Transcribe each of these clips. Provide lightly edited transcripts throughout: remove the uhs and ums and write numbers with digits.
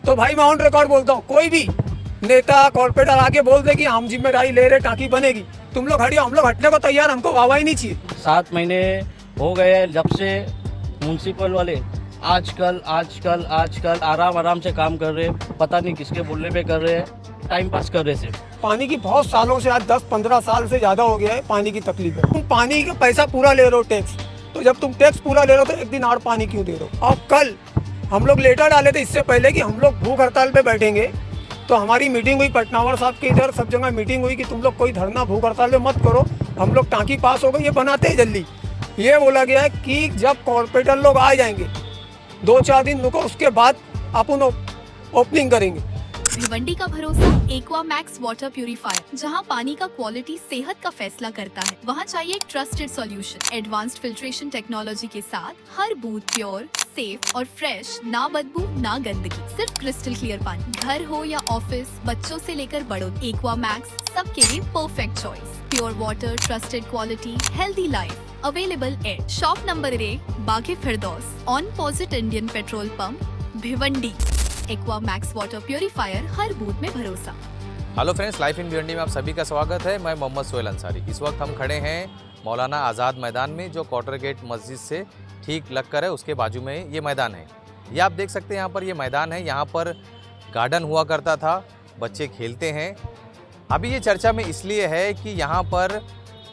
तो भाई मैं ऑन रिकॉर्ड बोलता हूँ, कोई भी नेता कॉर्पोरेटर आके बोल दे कि हम जिम्मेदारी ले रहे, टांकी बनेगी, तुम लोग हटियो, हम लोग हटने को तैयार, हमको वाहवाही नहीं चाहिए। 7 महीने हो गए जब से म्यूनसिपल वाले आजकल आराम से काम कर रहे हैं, पता नहीं किसके बोलने पे कर रहे हैं, टाइम पास कर रहे थे। पानी की बहुत सालों से, आज 10-15 साल से ज़्यादा हो गया है, पानी की तकलीफ है। तुम पानी का पैसा पूरा ले रहे हो टैक्स, तो जब तुम टैक्स पूरा ले रहे हो तो एक दिन और पानी क्यों दे रहे हो? और कल हम लोग लेटर डाले थे इससे पहले कि हम लोग भूख हड़ताल पे बैठेंगे, तो हमारी मीटिंग हुई पटनावर साहब के इधर, सब जगह मीटिंग हुई कि तुम लोग कोई धरना भूख हड़ताल पे मत करो, हम लोग टांकी पास हो गई, ये बनाते हैं जल्दी। ये बोला गया है कि जब कॉर्पोरेटर लोग आ जाएंगे 2-4 दिन रुको, उसके बाद अपन ओपनिंग करेंगे। भिवंडी का भरोसा एक्वा मैक्स वाटर प्यूरिफायर, जहां पानी का क्वालिटी सेहत का फैसला करता है, वहां चाहिए एक trusted solution. Advanced filtration technology के साथ हर बूंद प्योर, सेफ और फ्रेश, ना बदबू ना गंदगी, सिर्फ क्रिस्टल क्लियर पानी। घर हो या ऑफिस, बच्चों से लेकर बड़ों, एक्वा मैक्स सबके लिए perfect choice. Pure water, trusted quality, healthy life, available at shop number 1 Baghe Firdaus, on opposite Indian petrol pump, Bhiwandi. Aqua max water purifier, हर बूथ में भरोसा। Hello friends, life in Bhiwandi में आप सभी का स्वागत है। मैं मोहम्मद सोहेल अंसारी। इस वक्त हम खड़े हैं मौलाना आज़ाद मैदान में, जो क्वार्टर गेट मस्जिद से ठीक लगकर है, उसके बाजू में ये मैदान है। ये आप देख सकते हैं, यहाँ पर ये मैदान है, यहाँ पर गार्डन हुआ करता था, बच्चे खेलते हैं। अभी ये चर्चा में इसलिए है कि यहाँ पर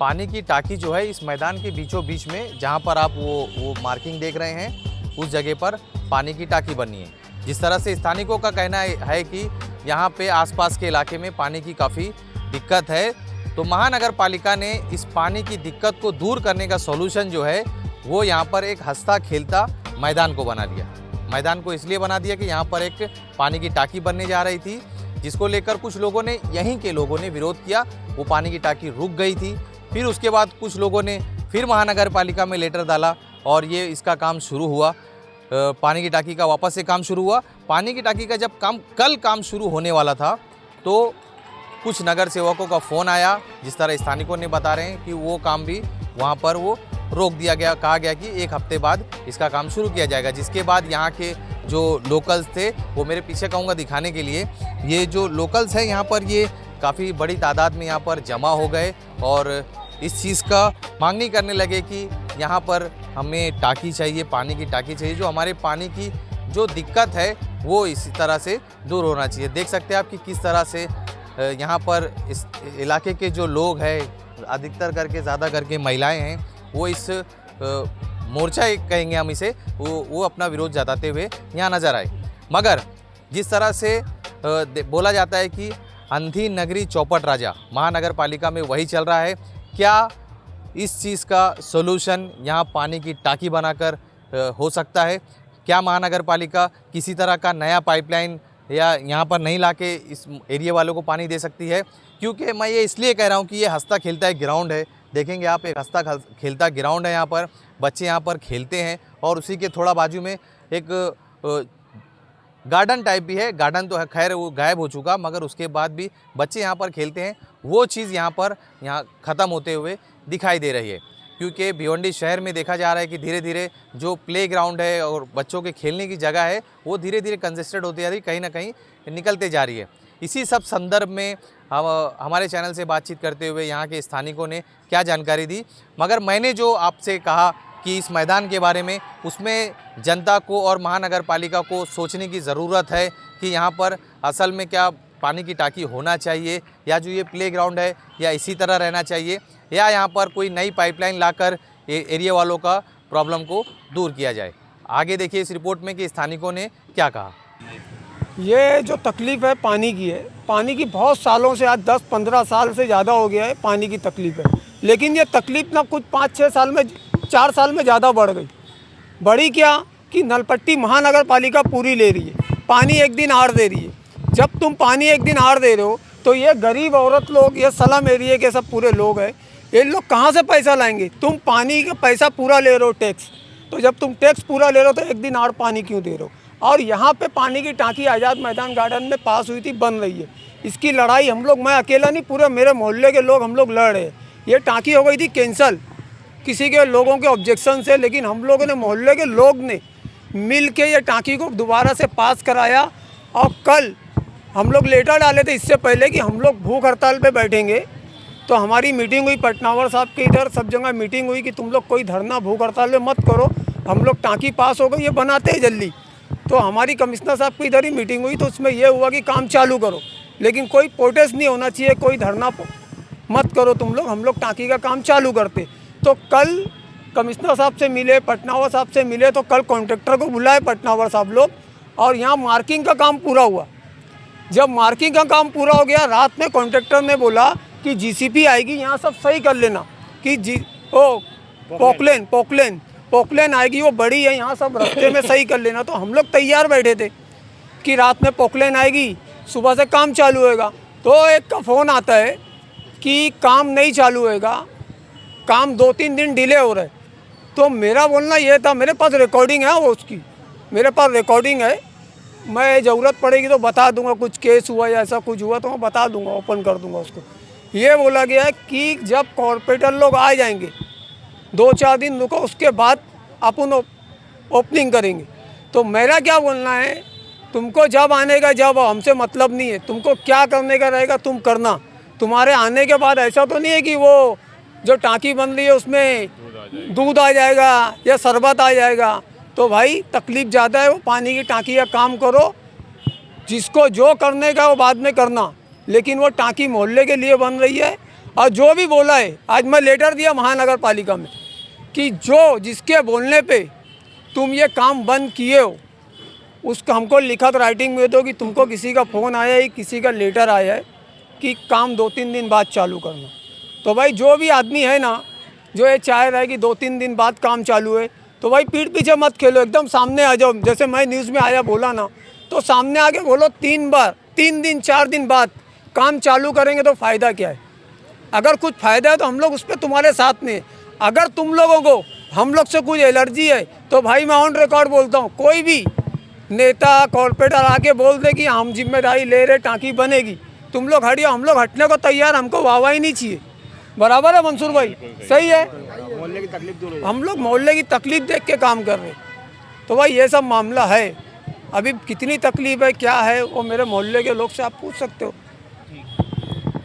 पानी की टाकी जो है इस मैदान के बीचों बीच में, जहाँ पर आप वो मार्किंग देख रहे हैं, उस जगह पर पानी की टाकी बनी है। जिस तरह से स्थानिकों का कहना है कि यहाँ पे आसपास के इलाके में पानी की काफ़ी दिक्कत है, तो महानगर पालिका ने इस पानी की दिक्कत को दूर करने का सॉल्यूशन जो है वो यहाँ पर एक हंसता खेलता मैदान को बना दिया। मैदान को इसलिए बना दिया कि यहाँ पर एक पानी की टाकी बनने जा रही थी, जिसको लेकर कुछ लोगों ने, यहीं के लोगों ने विरोध किया। वो पानी की टाकी रुक गई थी, फिर उसके बाद कुछ लोगों ने फिर महानगर पालिका में लेटर डाला और ये इसका काम शुरू हुआ। पानी की टाकी का वापस से काम शुरू हुआ। पानी की टाकी का जब कल काम शुरू होने वाला था, तो कुछ नगर सेवकों का फ़ोन आया, जिस तरह स्थानिकों ने बता रहे हैं कि वो काम भी वहाँ पर वो रोक दिया गया। कहा गया कि 1 हफ्ते बाद इसका काम शुरू किया जाएगा। जिसके बाद यहाँ के जो लोकल्स थे, वो मेरे पीछे कहूँगा दिखाने के लिए, ये जो लोकल्स हैं यहाँ पर, ये काफ़ी बड़ी तादाद में यहाँ पर जमा हो गए और इस चीज़ का मांगनी करने लगे कि यहाँ पर हमें टाकी चाहिए, पानी की टाकी चाहिए। जो हमारे पानी की जो दिक्कत है वो इसी तरह से दूर होना चाहिए। देख सकते हैं आप कि किस तरह से यहाँ पर इस इलाके के जो लोग हैं, अधिकतर करके, ज़्यादा करके महिलाएं हैं, वो इस मोर्चा एक कहेंगे हम इसे, वो अपना विरोध जताते हुए यहाँ नज़र आए। मगर जिस तरह से बोला जाता है कि अंधी नगरी चौपट राजा, महानगर पालिका में वही चल रहा है। क्या इस चीज़ का सॉल्यूशन यहाँ पानी की टाकी बनाकर हो सकता है? क्या महानगर पालिका किसी तरह का नया पाइपलाइन या यहाँ पर नहीं लाके इस एरिया वालों को पानी दे सकती है? क्योंकि मैं ये इसलिए कह रहा हूँ कि ये हंसता खेलता एक ग्राउंड है। देखेंगे आप, एक हंसता खेलता ग्राउंड है। यहाँ पर बच्चे यहाँ पर खेलते हैं और उसी के थोड़ा बाजू में एक गार्डन टाइप भी है। गार्डन तो है, खैर वो गायब हो चुका, मगर उसके बाद भी बच्चे यहाँ पर खेलते हैं। वो चीज़ यहाँ ख़त्म होते हुए दिखाई दे रही है, क्योंकि भिवंडी शहर में देखा जा रहा है कि धीरे धीरे जो प्ले ग्राउंड है और बच्चों के खेलने की जगह है, वो धीरे धीरे कंजेस्टेड होती जा रही, कहीं ना कहीं निकलते जा रही है। इसी सब संदर्भ में हमारे चैनल से बातचीत करते हुए यहाँ के स्थानिकों ने क्या जानकारी दी। मगर मैंने जो आपसे कहा कि इस मैदान के बारे में, उसमें जनता को और महानगर पालिका को सोचने की ज़रूरत है कि यहाँ पर असल में क्या पानी की टाकी होना चाहिए, या जो ये प्ले ग्राउंड है या इसी तरह रहना चाहिए, या यहाँ पर कोई नई पाइपलाइन लाकर एरिया वालों का प्रॉब्लम को दूर किया जाए। आगे देखिए इस रिपोर्ट में कि स्थानिकों ने क्या कहा। ये जो तकलीफ़ है पानी की है, पानी की बहुत सालों से, आज 10-15 साल से ज़्यादा हो गया है, पानी की तकलीफ़ है। लेकिन ये तकलीफ़ ना कुछ 5-6 साल में, 4 साल में ज़्यादा बढ़ गई। बढ़ी क्या कि नलपट्टी महानगर पालिका पूरी ले रही है, पानी एक दिन आड़ दे रही है। जब तुम पानी एक दिन आड़ दे रहे हो, तो ये गरीब औरत लोग, ये स्लम एरिया के सब पूरे लोग हैं, ये लोग कहाँ से पैसा लाएंगे? तुम पानी का पैसा पूरा ले रहे हो टैक्स, तो जब तुम टैक्स पूरा ले रहे हो तो एक दिन आड़ पानी क्यों दे रहे हो? और यहाँ पे पानी की टांकी आज़ाद मैदान गार्डन में पास हुई थी, बन रही है। इसकी लड़ाई हम लोग, मैं अकेला नहीं, पूरे मेरे मोहल्ले के लोग, हम लोग लड़ रहे हैं। ये टांकी हो गई थी कैंसल किसी के लोगों के ऑब्जेक्शन से, लेकिन हम लोगों ने, मोहल्ले के लोग ने मिल के ये टांकी को दोबारा से पास कराया और कल हम लोग लेटर डाले थे इससे पहले कि हम लोग भूख हड़ताल पे बैठेंगे। तो हमारी मीटिंग हुई पटनावर साहब के इधर, सब जगह मीटिंग हुई कि तुम लोग कोई धरना भूख हड़ताल में मत करो, हम लोग टाँकी पास हो गई, ये बनाते हैं जल्दी। तो हमारी कमिश्नर साहब की इधर ही मीटिंग हुई, तो उसमें ये हुआ कि काम चालू करो, लेकिन कोई प्रोटेस्ट नहीं होना चाहिए, कोई धरना मत करो तुम लोग, हम लोग टाँकी का काम चालू करते। तो कल कमिश्नर साहब से मिले, पटनावर साहब से मिले, तो कल कॉन्ट्रैक्टर को बुलाए पटनावर साहब लोग, और यहाँ मार्किंग का काम पूरा हुआ। जब मार्किंग का काम पूरा हो गया, रात में कॉन्ट्रैक्टर ने बोला कि जीसीपी आएगी, यहाँ सब सही कर लेना कि पोकलेन आएगी, वो बड़ी है, यहाँ सब रास्ते में सही कर लेना। तो हम लोग तैयार बैठे थे कि रात में पोकलेन आएगी, सुबह से काम चालू होएगा। तो एक का फ़ोन आता है कि काम नहीं चालू होएगा, काम 2-3 दिन डिले हो रहा है। तो मेरा बोलना ये था, मेरे पास रिकॉर्डिंग है, वो उसकी मेरे पास रिकॉर्डिंग है, मैं ज़रूरत पड़ेगी तो बता दूंगा, कुछ केस हुआ या ऐसा कुछ हुआ तो मैं बता दूंगा, ओपन कर दूंगा उसको। ये बोला गया है कि जब कॉर्पोरेटर लोग आ जाएंगे 2-4 दिन रुको, उसके बाद अपन ओपनिंग करेंगे। तो मेरा क्या बोलना है, तुमको जब आने का जब हमसे मतलब नहीं है, तुमको क्या करने का रहेगा तुम करना। तुम्हारे आने के बाद ऐसा तो नहीं है कि वो जो टाँकी बन रही है उसमें दूध आ जाएगा या शरबत आ जाएगा। तो भाई तकलीफ़ ज़्यादा है, वो पानी की टाँकी का काम करो, जिसको जो करने का वो बाद में करना, लेकिन वो टाँकी मोहल्ले के लिए बन रही है। और जो भी बोला है, आज मैं लेटर दिया महानगर पालिका में कि जो जिसके बोलने पे तुम ये काम बंद किए हो, उसका हमको लिखत राइटिंग में दो कि तुमको किसी का फ़ोन आया है, किसी का लेटर आया है कि काम 2-3 दिन बाद चालू करना। तो भाई जो भी आदमी है ना, जो ये चाह रहा है कि 2-3 दिन बाद काम चालू है, तो भाई पीठ पीछे मत खेलो, एकदम सामने आ जाओ। जैसे मैं न्यूज़ में आया बोला ना, तो सामने आके बोलो 3 बार, 3 दिन 4 दिन बाद काम चालू करेंगे तो फ़ायदा क्या है। अगर कुछ फ़ायदा है तो हम लोग उस पर तुम्हारे साथ में। अगर तुम लोगों को हम लोग से कुछ एलर्जी है तो भाई मैं ऑन रिकॉर्ड बोलता हूँ, कोई भी नेता कॉर्पोरेटर आके बोल दे कि हम जिम्मेदारी ले रहे, टाँकी बनेगी, तुम लोग हटियो, हम लोग हटने को तैयार, हमको वाहवाही नहीं चाहिए। बराबर है मंसूर भाई, सही है। मोहल्ले की तकलीफ दूर हो। हम लोग मोहल्ले की तकलीफ देख के काम कर रहे। तो भाई ये सब मामला है, अभी कितनी तकलीफ है क्या है वो मेरे मोहल्ले के लोग से आप पूछ सकते हो।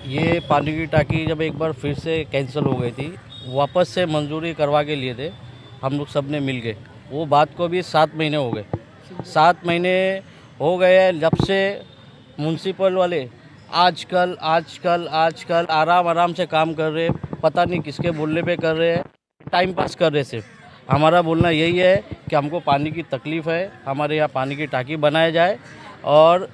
ये पानी की टाँकी जब एक बार फिर से कैंसिल हो गई थी, वापस से मंजूरी करवा के लिए थे, हम लोग सब ने मिल के। वो बात को भी 7 महीने हो गए, 7 महीने हो गए हैं जब से म्यूनसिपल वाले आजकल आराम से काम कर रहे हैं। पता नहीं किसके बोलने पे कर रहे हैं, टाइम पास कर रहे सिर्फ। हमारा बोलना यही है कि हमको पानी की तकलीफ़ है, हमारे यहाँ पानी की टाँकी बनाया जाए और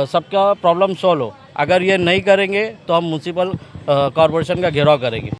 सबका प्रॉब्लम सॉल्व हो। अगर ये नहीं करेंगे तो हम म्यूनसिपल कॉरपोरेशन का घेराव करेंगे।